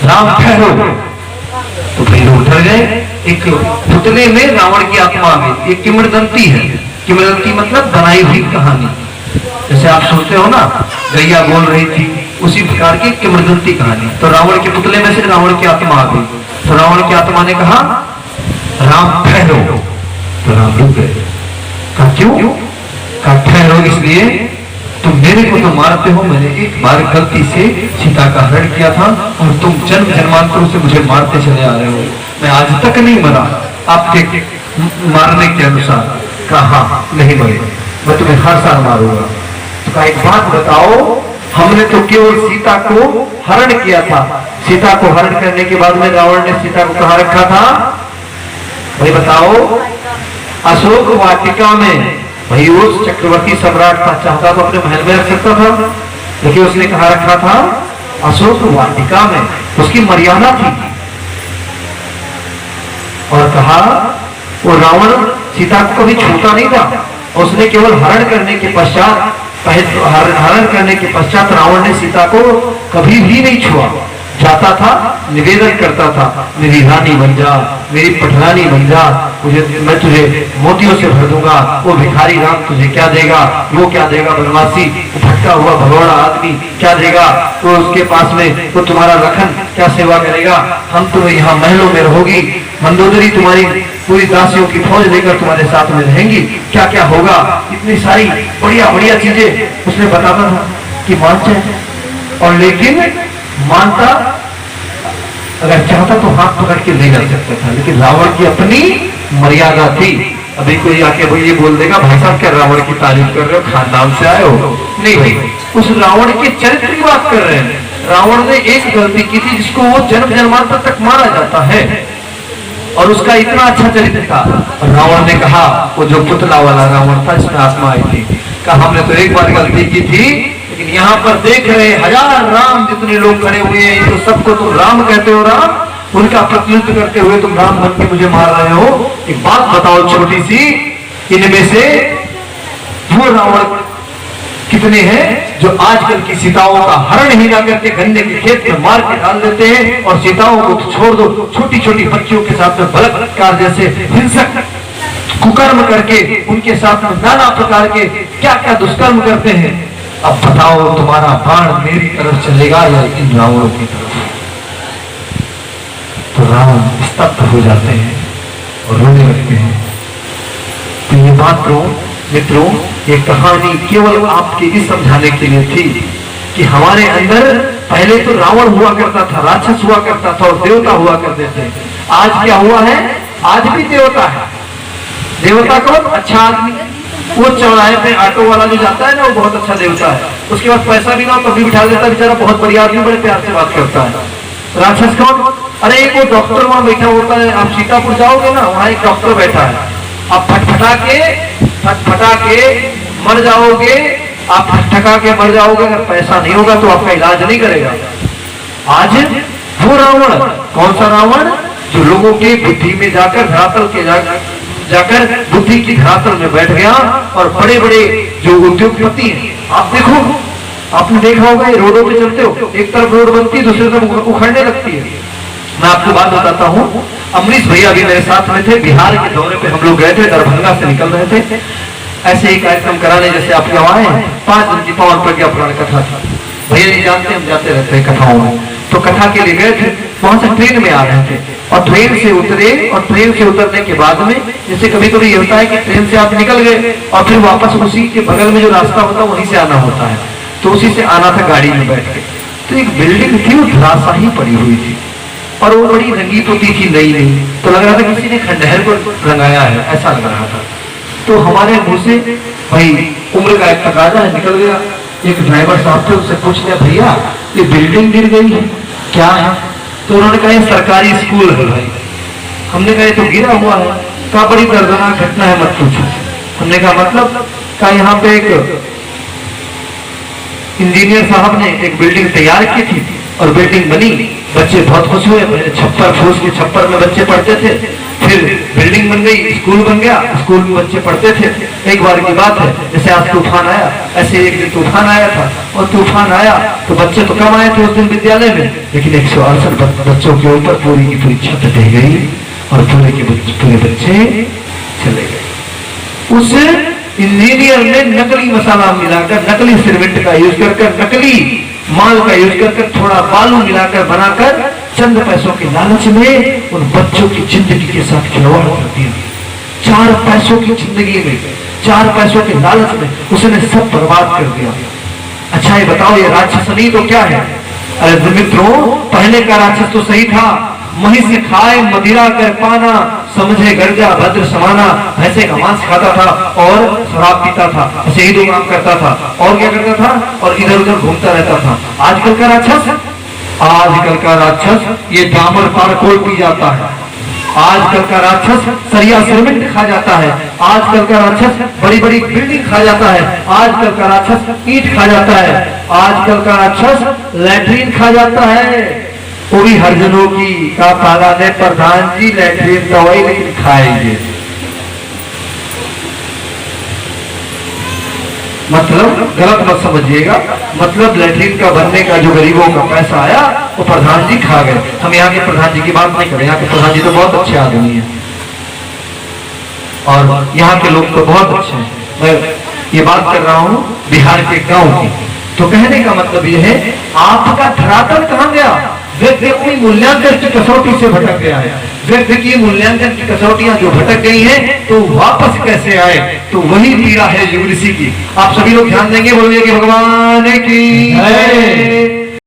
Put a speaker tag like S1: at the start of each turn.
S1: राम ठहरो। तो फिर लोग डर गए। एक पुतले में रावण की आत्मा आ गई। एक किंवदंती है, किंवदंती मतलब बनाई हुई कहानी। जैसे आप सुनते हो ना, गैया बोल रही थी, उसी प्रकार की किंवदंती कहानी। तो रावण के पुतले में से रावण की आत्मा आ गई। तो रावण की आत्मा ने कहा राम ठहरो। तो राम रुक गए। कहा क्यों? कहा ठहरो इसलिए तुम मेरे को तो मारते हो, मैंने एक बार गलती से सीता का हरण किया था और तुम जन्म जन्मांतरों से मुझे मारते चले आ रहे हो। मैं आज तक नहीं मरा आपके मारने के अनुसार। कहा नहीं मरे, मैं तुम्हें हर साल मारूंगा। तो कहा एक बात बताओ, हमने तो केवल सीता को हरण किया था। सीता को हरण करने के बाद में रावण ने सीता को कहाँ रखा था भाई बताओ? अशोक वाटिका में। भाई उस चक्रवर्ती सम्राट था, चाहता तो अपने महल में रख सकता था, लेकिन उसने कहा रखा था अशोक वाटिका में। उसकी मर्यादा थी। और कहा वो रावण सीता को कभी छूता नहीं था। उसने केवल हरण करने के पश्चात, हरण करने के पश्चात रावण ने सीता को कभी भी नहीं छुआ। जाता था, निवेदन करता था, मेरी रानी बन जा, मेरी पटरानी बन जा, मुझे मैं तुझे मोतियों से भर दूंगा। वो भिखारी राम तुझे क्या देगा? वो क्या देगा? बनवासी भटका हुआ भगोड़ा आदमी क्या देगा? तो उसके पास में तो तुम्हारा लखन क्या सेवा करेगा? हम तुम्हें यहाँ महलों में रहोगी, मंदोदरी तुम्हारी पूरी दासियों की फौज लेकर तुम्हारे साथ में रहेंगी। क्या क्या होगा? इतनी सारी बढ़िया बढ़िया चीजें उसने बताता था कि मान जाए। और लेकिन मानता, अगर चाहता तो हाथ पकड़ के ले जा सकता था, लेकिन रावण की अपनी मर्यादा थी। अभी कोई आके भाई ये बोल देगा भाई साहब क्या रावण की तारीफ कर रहे हो, खानदान से आए हो? नहीं भाई, उस रावण के चरित्र की बात कर रहे हैं। रावण ने एक गलती की थी जिसको वो जन्म जन्मांतर तक मारा जाता है, और उसका इतना अच्छा चरित्र था। रावण ने कहा, वो जो पुतला वाला रावण था जिसमें आत्मा आई थी, कहा हमने तो एक बार गलती की थी, लेकिन यहाँ पर देख रहे हजार राम जितने लोग खड़े हुए हैं, तो सबको तुम राम कहते हो। राम उनका प्रतिनिधित्व करते हुए तुम राम बन के मुझे मार रहे हो। एक बात बताओ छोटी सी, इनमें से वो रावण कितने हैं जो आजकल की सीताओं का हरण ही ना करके गन्ने के खेत में मार के डाल देते हैं, और सीताओं को तो छोड़ दो, छोटी छोटी बच्चियों के साथ में बलात्कार जैसे हिंसक कुकर्म करके उनके साथ में नाना प्रकार के क्या क्या दुष्कर्म करते हैं। अब बताओ तुम्हारा बाण मेरी तरफ चलेगा या इन रावणों की तरफ? तो रावण स्तब्ध हो जाते हैं और रोने लगते हैं। तो ये बात मित्रों, ये कहानी केवल आपके इस समझाने के लिए थी कि हमारे अंदर पहले तो रावण हुआ करता था, राक्षस हुआ करता था और देवता हुआ करते थे। आज क्या हुआ है? आज भी देवता है। देवता कौन? अच्छा आदमी। वो चौराहे पे ऑटो वाला जो जाता है ना, वो बहुत अच्छा देवता है। उसके पास पैसा भी ना हो कभी बिठा देता है, बेचारा बहुत बढ़िया आदमी, बड़े प्यार से बात करता है। राक्षस कौन? अरे एक वो डॉक्टर वहां बैठा होता है। आप सीतापुर जाओगे ना, वहां एक डॉक्टर बैठा है। आप फटफटा के मर जाओगे। आप फटका के मर जाओगे, अगर पैसा नहीं होगा तो आपका इलाज नहीं करेगा। आज वो रावण, कौन सा रावण? जो लोगों के बुद्धि में जाकर धरातल के जाकर बुद्धि की धरातल में बैठ गया, और बड़े बड़े जो उद्योगपति हैं, आप देखो, आपने देखा होगा, ये रोडों पे चलते हो, एक तरफ रोड बनती है, दूसरी तरफ उखड़ने लगती है। मैं आपको बात बताता हूँ, अमरीश भैया भी मेरे साथ में थे। बिहार के दौरे पे हम लोग गए थे, दरभंगा से निकल रहे थे, ऐसे ही कार्यक्रम कराने जैसे आप लोग आए हैं। 5 दिन की पावन प्रज्ञा पुराण कथा था। भैया नहीं जानते, हम जाते रहते हैं कथाओं में। तो कथा के लिए गए थे, वहां से ट्रेन में आ रहे थे, और ट्रेन से उतरे, और ट्रेन से उतरने के बाद में जैसे कभी कभी ये होता है कि ट्रेन से आप निकल गए और फिर वापस उसी के बगल में जो रास्ता होता है वहीं से आना होता है, तो उसी से आना था गाड़ी में बैठ के। तो एक बिल्डिंग थी, वो धराशाही पड़ी हुई थी, और वो बड़ी रंगी पोती थी, नई, तो लग रहा था किसी ने खंडहर को रंगाया है, ऐसा लग रहा था। तो हमारे मुंह से भाई उम्र का एक तकाजा है निकल गया। एक ड्राइवर साहब थे, उससे पूछ लिया, भैया ये बिल्डिंग गिर गई है, क्या है? तो उन्होंने कहा ये सरकारी स्कूल है भाई। हमने कहा ये तो गिरा हुआ है। कहा बड़ी दर्दनाक घटना है, मत पूछो। हमने कहा मतलब? कहा यहाँ पे एक इंजीनियर साहब ने एक बिल्डिंग तैयार की थी, और बिल्डिंग बनी, बच्चे बहुत खुश हुए, पहले छप्पर फूस के छप्पर में बच्चे पढ़ते थे, फिर बिल्डिंग बन गई, स्कूल बन गया, स्कूल में बच्चे पढ़ते थे। एक बार की बात है, जैसे आज तूफान आया, ऐसे एक दिन तूफान आया था, और तूफान आया तो बच्चे तो कम आए थे उस दिन विद्यालय में, लेकिन 168 बच्चों के ऊपर पूरी की पूरी छत ढह गई और पूरे के पूरे बच्चे चले गए। उस इंजीनियर ने नकली मसाला मिलाकर, नकली सीमेंट का यूज कर, नकली माल का यूज कर, थोड़ा बालू मिलाकर बनाकर चंद पैसों के लालच में उन बच्चों की जिंदगी के साथ खिलवाड़ कर दिया। 4 पैसों की जिंदगी में, 4 पैसों के लालच में उसने सब बर्बाद कर दिया। अच्छा ये बताओ, ये राक्षस नहीं तो क्या है? अरे मित्रों, पहले का राक्षस तो सही था, मही से खाए मदिरा कर पाना, समझे गर्जा भद्र समाना, भैंसे का मांस खाता था और शराब पीता था, ऐसे ही 2 काम करता था, और क्या करता था, और इधर उधर घूमता रहता था। आजकल का राक्षस, आजकल का राक्षस ये डामर पारकोल पी जाता है, आजकल का राक्षस सरिया सीमेंट खा जाता है, आजकल का राक्षस बड़ी बड़ी बिल्डिंग खा जाता है, आजकल का राक्षस ईंट खा जाता है, आजकल का राक्षस लैट्रीन खा जाता है। वो भी हरिजनों की का पाला ने प्रधान जी लैट्रीन दवाई लेकिन खाएंगे। मतलब गलत मत समझिएगा, मतलब लैट्रीन का बनने का जो गरीबों का पैसा आया वो प्रधान जी खा गए। हम यहाँ के प्रधान जी की बात नहीं करें, यहाँ के प्रधान जी तो बहुत अच्छे आदमी हैं और यहाँ के लोग तो बहुत अच्छे हैं। मैं ये बात कर रहा हूँ बिहार के गांव की। तो कहने का मतलब ये है, आपका धरातल कहाँ गया? व्यक्ति अपनी मूल्यांकन की कसौटी से भटक गया है। व्यक्ति की मूल्यांकन की कसौटियां जो भटक गई हैं, तो वापस कैसे आए? तो वही पीड़ा है युग ऋषि की। आप सभी लोग ध्यान देंगे, बोलिए कि भगवान की जय।